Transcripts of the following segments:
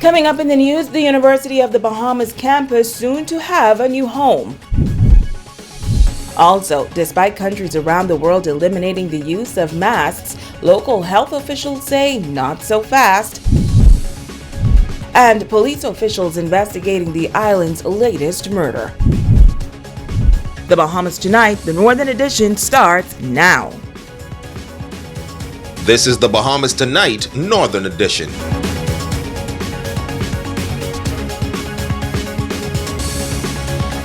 Coming up in the news, the University of the Bahamas campus soon to have a new home. Also, despite countries around the world eliminating the use of masks, local health officials say not so fast. And police officials investigating the island's latest murder. The Bahamas Tonight, the Northern Edition, starts now. This is the Bahamas Tonight, Northern Edition.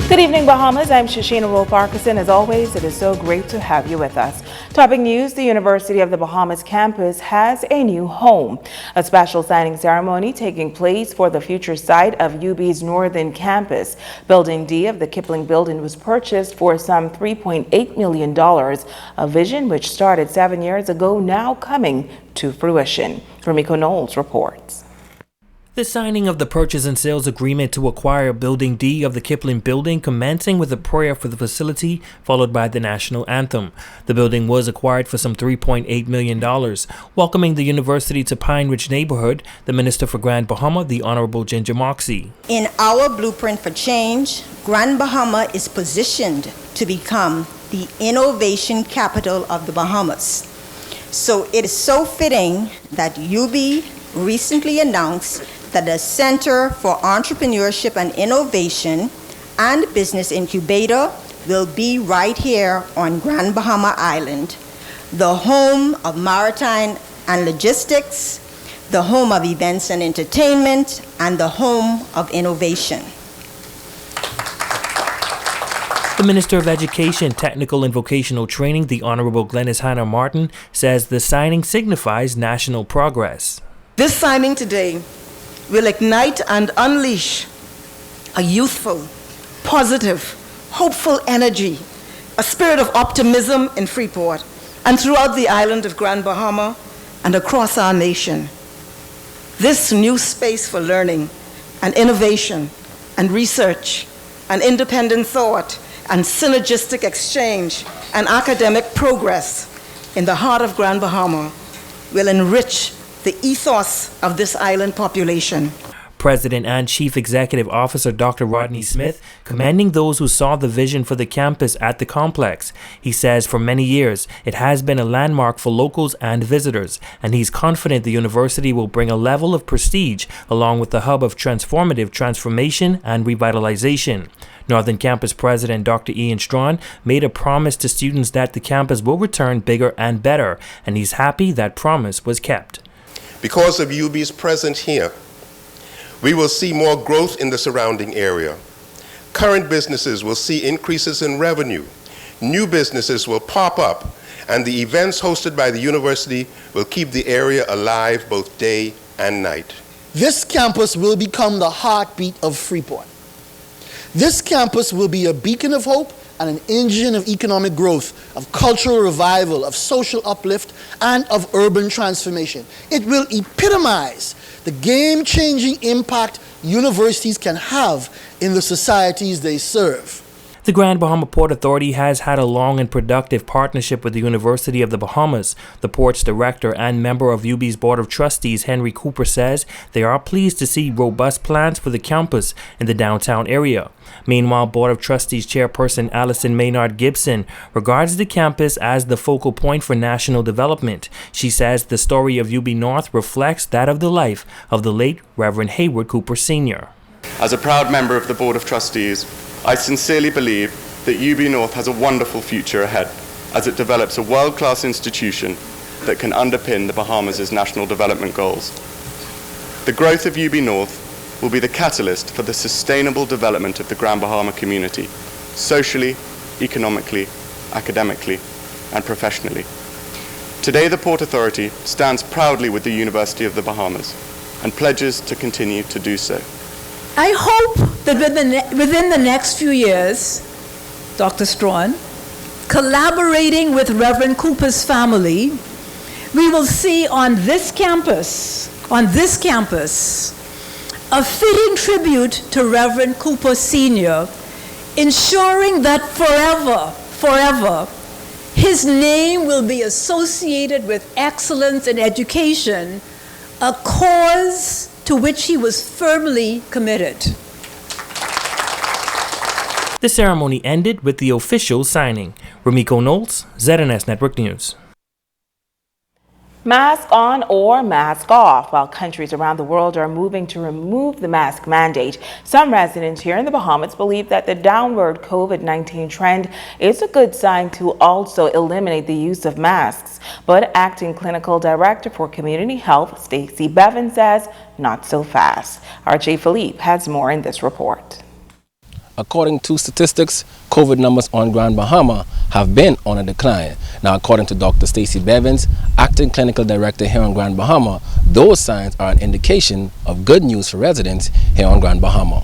Good evening, Bahamas. I'm Shashina Wolf-Arkeson. As always, it is so great to have you with us. Topping news, the University of the Bahamas campus has a new home. A special signing ceremony taking place for the future site of UB's Northern Campus. Building D of the Kipling Building was purchased for some $3.8 million, a vision which started 7 years ago now coming to fruition. Rumiko Knowles reports. The signing of the purchase and sales agreement to acquire Building D of the Kipling Building commencing with a prayer for the facility followed by the national anthem. The building was acquired for some $3.8 million. Welcoming the university to Pine Ridge neighborhood, the Minister for Grand Bahama, the Honorable Ginger Moxie. In our blueprint for change, Grand Bahama is positioned to become the innovation capital of the Bahamas. So it is so fitting that UB recently announced that the Center for Entrepreneurship and Innovation and Business Incubator will be right here on Grand Bahama Island, the home of maritime and logistics, the home of events and entertainment, and the home of innovation. The Minister of Education, Technical and Vocational Training, the Honorable Glennis Hannah Martin, says the signing signifies national progress. This signing today will ignite and unleash a youthful, positive, hopeful energy, a spirit of optimism in Freeport and throughout the island of Grand Bahama and across our nation. This new space for learning and innovation and research and independent thought and synergistic exchange and academic progress in the heart of Grand Bahama will enrich the ethos of this island population. President and Chief Executive Officer Dr. Rodney Smith commending those who saw the vision for the campus at the complex. He says for many years it has been a landmark for locals and visitors, and he's confident the university will bring a level of prestige along with the hub of transformative transformation and revitalization. Northern Campus President Dr. Ian Strawn made a promise to students that the campus will return bigger and better, and he's happy that promise was kept. Because of UB's presence here, we will see more growth in the surrounding area. Current businesses will see increases in revenue. New businesses will pop up, and the events hosted by the university will keep the area alive both day and night. This campus will become the heartbeat of Freeport. This campus will be a beacon of hope and an engine of economic growth, of cultural revival, of social uplift, and of urban transformation. It will epitomize the game-changing impact universities can have in the societies they serve. The Grand Bahama Port Authority has had a long and productive partnership with the University of the Bahamas. The port's director and member of UB's Board of Trustees, Henry Cooper, says they are pleased to see robust plans for the campus in the downtown area. Meanwhile, Board of Trustees Chairperson Allison Maynard Gibson regards the campus as the focal point for national development. She says the story of UB North reflects that of the life of the late Reverend Hayward Cooper Sr. As a proud member of the Board of Trustees, I sincerely believe that UB North has a wonderful future ahead as it develops a world-class institution that can underpin the Bahamas' national development goals. The growth of UB North will be the catalyst for the sustainable development of the Grand Bahama community, socially, economically, academically, and professionally. Today, the Port Authority stands proudly with the University of the Bahamas and pledges to continue to do so. I hope that within the next few years, Dr. Strawn, collaborating with Reverend Cooper's family, we will see on this campus, a fitting tribute to Reverend Cooper Sr., ensuring that forever, his name will be associated with excellence in education, a cause to which he was firmly committed. The ceremony ended with the official signing. Ramiko Knowles, ZNS Network News. Mask on or mask off. While countries around the world are moving to remove the mask mandate, some residents here in the Bahamas believe that the downward COVID-19 trend is a good sign to also eliminate the use of masks. But Acting Clinical Director for Community Health, Stacey Bevan, says not so fast. RJ Philippe has more in this report. According to statistics, COVID numbers on Grand Bahama have been on a decline. Now, according to Dr. Stacey Bevans, Acting Clinical Director here on Grand Bahama, those signs are an indication of good news for residents here on Grand Bahama.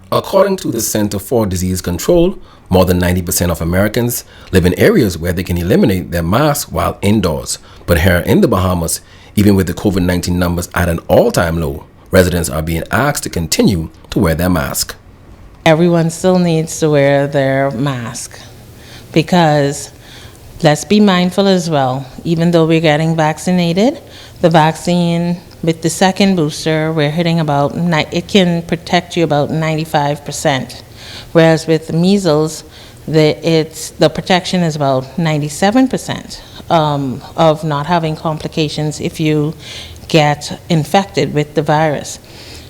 According to the Center for Disease Control, more than 90% of Americans live in areas where they can eliminate their masks while indoors. But here in the Bahamas, even with the COVID-19 numbers at an all-time low, residents are being asked to continue to wear their mask. Everyone still needs to wear their mask because let's be mindful as well. Even though we're getting vaccinated, the vaccine with the second booster, we're hitting about, it can protect you about 95%. Whereas with measles, the protection is about 97% of not having complications if you get infected with the virus.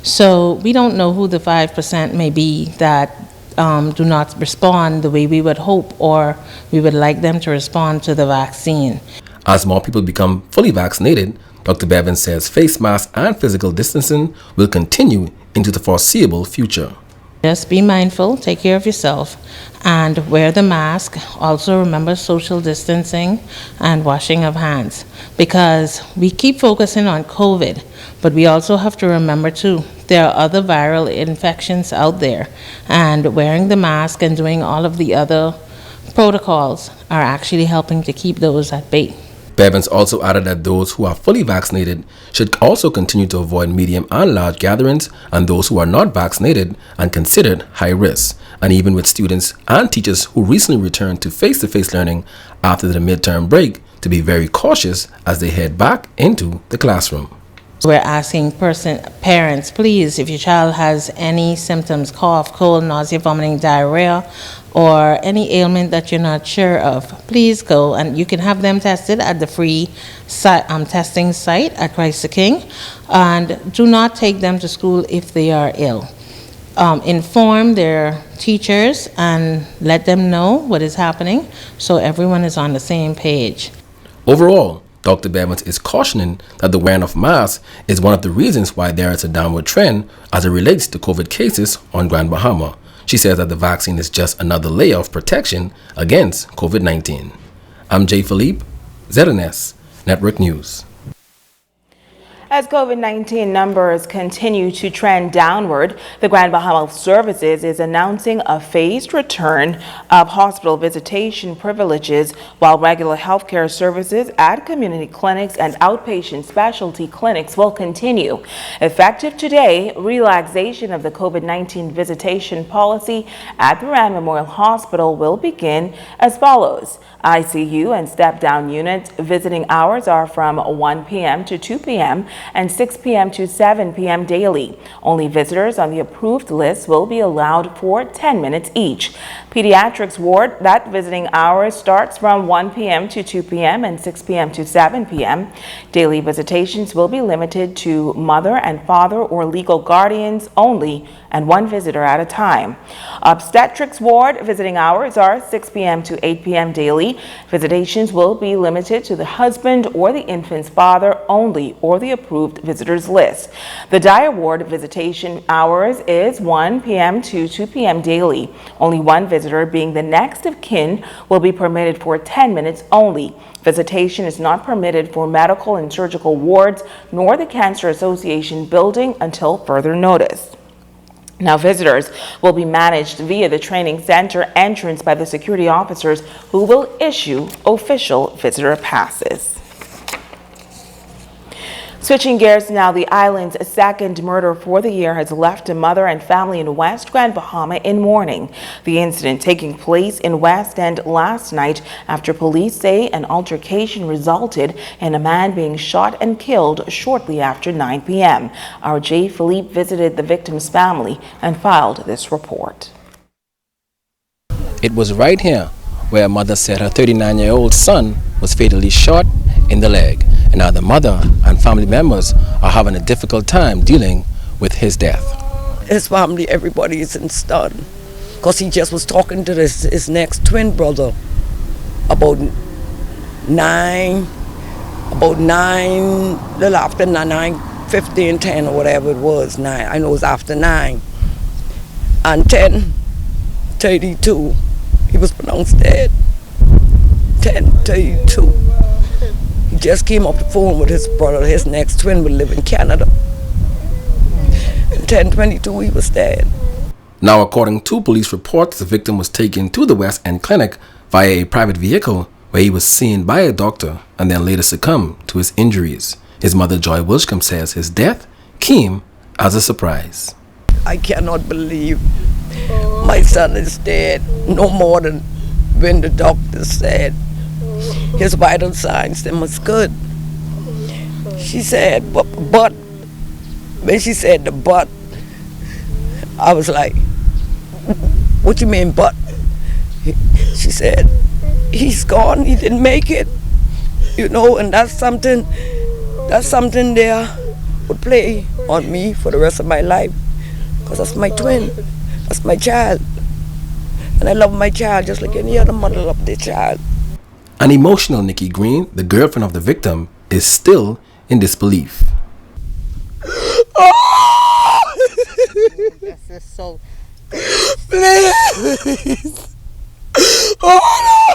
So we don't know who the 5% may be that do not respond the way we would hope or we would like them to respond to the vaccine. As more people become fully vaccinated, Dr. Bevan says face masks and physical distancing will continue into the foreseeable future. Just be mindful, take care of yourself, and wear the mask. Also remember social distancing and washing of hands, because we keep focusing on COVID, but we also have to remember too, there are other viral infections out there, and wearing the mask and doing all of the other protocols are actually helping to keep those at bay. Bevans also added that those who are fully vaccinated should also continue to avoid medium and large gatherings, and those who are not vaccinated and considered high risk. And even with students and teachers who recently returned to face-to-face learning after the midterm break, to be very cautious as they head back into the classroom. We're asking parents, please, if your child has any symptoms, cough, cold, nausea, vomiting, diarrhea, or any ailment that you're not sure of, please go and you can have them tested at the free testing site at Christ the King, and do not take them to school if they are ill. Inform their teachers and let them know what is happening so everyone is on the same page. Overall, Dr. Bevans is cautioning that the wearing of masks is one of the reasons why there is a downward trend as it relates to COVID cases on Grand Bahama. She says that the vaccine is just another layer of protection against COVID-19. I'm Jay Philippe, ZNS Network News. As COVID-19 numbers continue to trend downward, the Grand Bahama Services is announcing a phased return of hospital visitation privileges, while regular healthcare services at community clinics and outpatient specialty clinics will continue. Effective today, relaxation of the COVID-19 visitation policy at the Rand Memorial Hospital will begin as follows. ICU and step-down units visiting hours are from 1 p.m. to 2 p.m. and 6 p.m. to 7 p.m. daily. Only visitors on the approved list will be allowed for 10 minutes each. Pediatrics ward, that visiting hours starts from 1 p.m. to 2 p.m. and 6 p.m. to 7 p.m. Daily visitations will be limited to mother and father or legal guardians only, and one visitor at a time. Obstetrics ward, visiting hours are 6 p.m. to 8 p.m. daily. Visitations will be limited to the husband or the infant's father only, or the approved visitors list. The Dire ward visitation hours is 1 p.m. to 2 p.m. daily. Only one visitor, being the next of kin, will be permitted for 10 minutes only. Visitation is not permitted for medical and surgical wards nor the Cancer Association building until further notice. Now, visitors will be managed via the training center entrance by the security officers who will issue official visitor passes. Switching gears now, the island's second murder for the year has left a mother and family in West Grand Bahama in mourning. The incident taking place in West End last night after police say an altercation resulted in a man being shot and killed shortly after 9 p.m. Our Jay Philippe visited the victim's family and filed this report. It was right here where a mother said her 39-year-old son was fatally shot in the leg. And now the mother and family members are having a difficult time dealing with his death. His family, everybody is in stun, because he just was talking to his next twin brother about nine, little after 9:15, 10 or whatever it was, 9. I know it was after 9. And 10:32, he was pronounced dead. 10:32. He just came off the phone with his brother. His next twin would live in Canada. And 10:22, he was dead. Now, according to police reports, the victim was taken to the West End Clinic via a private vehicle where he was seen by a doctor and then later succumbed to his injuries. His mother, Joy Wilshcombe, says his death came as a surprise. I cannot believe my son is dead, no more than when the doctor said his vital signs, them was good. She said, but, when she said the but, I was like, what you mean but? She said, he's gone, he didn't make it, you know, and that's something there would play on me for the rest of my life, because that's my twin, that's my child, and I love my child just like any other mother loves their child. An emotional Nikki Green, the girlfriend of the victim, is still in disbelief. Oh! This is so... Please! Oh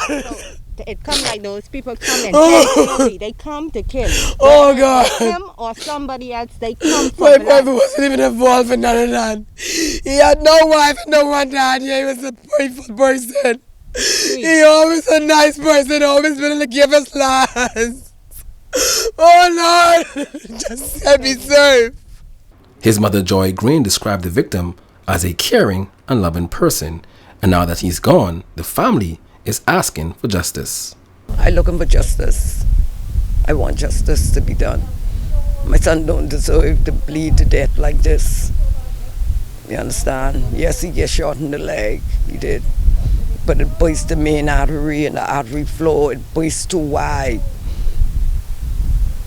no! So, it come like those people come and kill me. They come to kill. Oh God! Him or somebody else, they come for my blood. brother wasn't even involved in none of that. He had no wife, no one dad. He was a faithful person. He always a nice person, always willing to give us last. Oh Lord, just let me serve. His mother, Joy Green, described the victim as a caring and loving person. And now that he's gone, the family is asking for justice. I'm looking for justice. I want justice to be done. My son don't deserve to bleed to death like this. You understand? Yes, he gets shot in the leg. He did. But it burst the main artery and the artery floor. It burst too wide.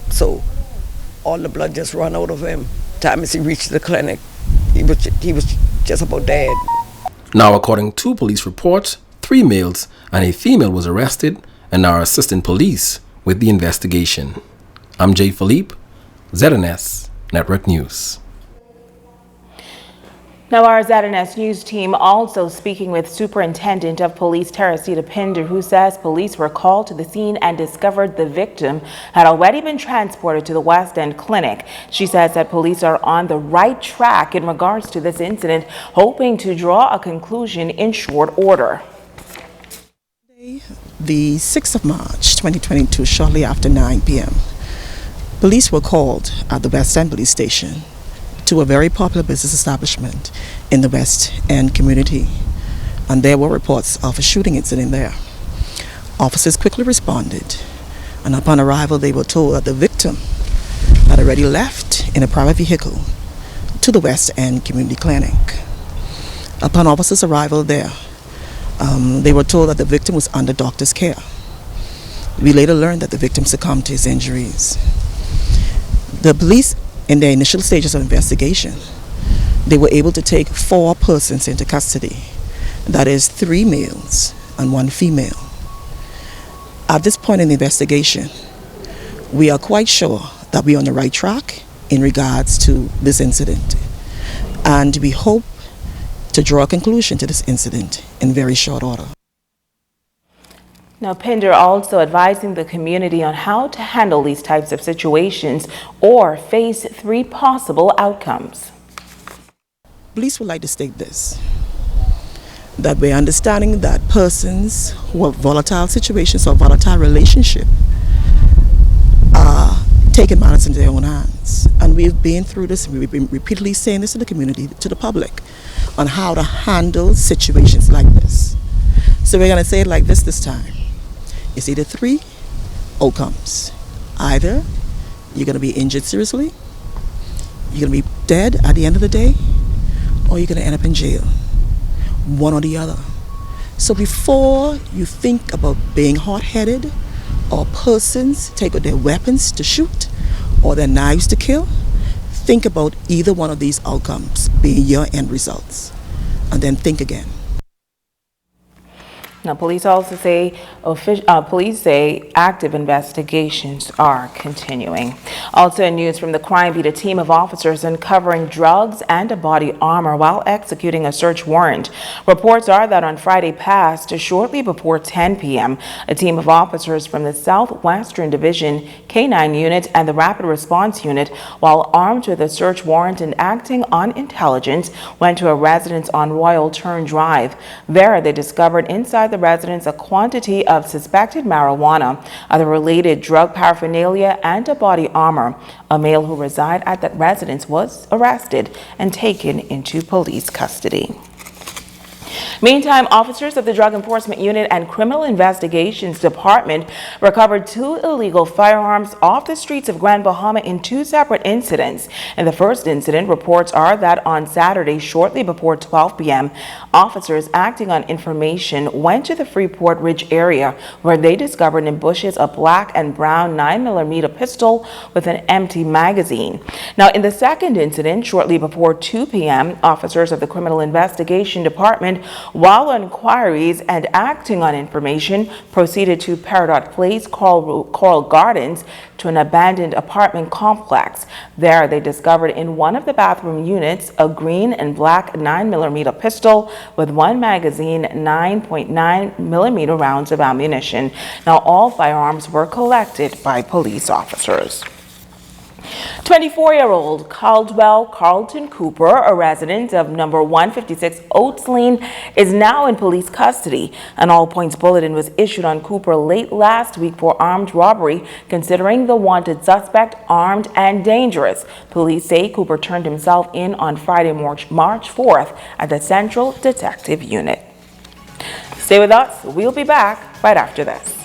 So all the blood just ran out of him. Time as he reached the clinic, he was just about dead. Now, according to police reports, 3 males and a female was arrested and are assisting police with the investigation. I'm Jay Philippe, ZNS Network News. Now, our ZNS News team also speaking with Superintendent of Police Teresita Pinder, who says police were called to the scene and discovered the victim had already been transported to the West End Clinic. She says that police are on the right track in regards to this incident, hoping to draw a conclusion in short order. The 6th of March, 2022, shortly after 9 p.m., police were called at the West End Police Station to a very popular business establishment in the West End community, and there were reports of a shooting incident there. Officers quickly responded, and upon arrival they were told that the victim had already left in a private vehicle to the West End Community Clinic. Upon officers' arrival there, they were told that the victim was under doctor's care. We later learned that the victim succumbed to his injuries. The police, in their initial stages of investigation, they were able to take 4 persons into custody. That is 3 males and 1 female. At this point in the investigation, we are quite sure that we are on the right track in regards to this incident. And we hope to draw a conclusion to this incident in very short order. Now, Pinder also advising the community on how to handle these types of situations or face 3 possible outcomes. Police would like to state this, that we're understanding that persons who have volatile situations or volatile relationship are taking matters into their own hands. And we've been through this, and we've been repeatedly saying this to the community, to the public, on how to handle situations like this. So we're going to say it like this time. It's either 3 outcomes. Either you're going to be injured seriously, you're going to be dead at the end of the day, or you're going to end up in jail. One or the other. So before you think about being hot-headed, or persons take out their weapons to shoot, or their knives to kill, think about either one of these outcomes being your end results, and then think again. Now, police also say active investigations are continuing. Also in news from the crime beat, a team of officers uncovering drugs and a body armor while executing a search warrant. Reports are that on Friday past, shortly before 10 p.m., a team of officers from the Southwestern Division K-9 Unit and the Rapid Response Unit, while armed with a search warrant and acting on intelligence, went to a residence on Royal Turn Drive. There, they discovered inside the residence a quantity of suspected marijuana, other related drug paraphernalia, and a body armor. A male who resided at that residence was arrested and taken into police custody. Meantime, officers of the Drug Enforcement Unit and Criminal Investigations Department recovered 2 illegal firearms off the streets of Grand Bahama in 2 separate incidents. In the first incident, reports are that on Saturday, shortly before 12 p.m., officers acting on information went to the Freeport Ridge area where they discovered in bushes a black and brown 9mm pistol with an empty magazine. Now, in the second incident, shortly before 2 p.m., officers of the Criminal Investigation Department, while on inquiries and acting on information, proceeded to Peridot Place, Coral Gardens, to an abandoned apartment complex. There, they discovered in one of the bathroom units a green and black 9mm pistol with 1 magazine, 9.9mm rounds of ammunition. Now, all firearms were collected by police officers. 24-year-old Caldwell Carlton Cooper, a resident of number 156 Oats Lane, is now in police custody. An all-points bulletin was issued on Cooper late last week for armed robbery, considering the wanted suspect armed and dangerous. Police say Cooper turned himself in on Friday, March 4th at the Central Detective Unit. Stay with us. We'll be back right after this.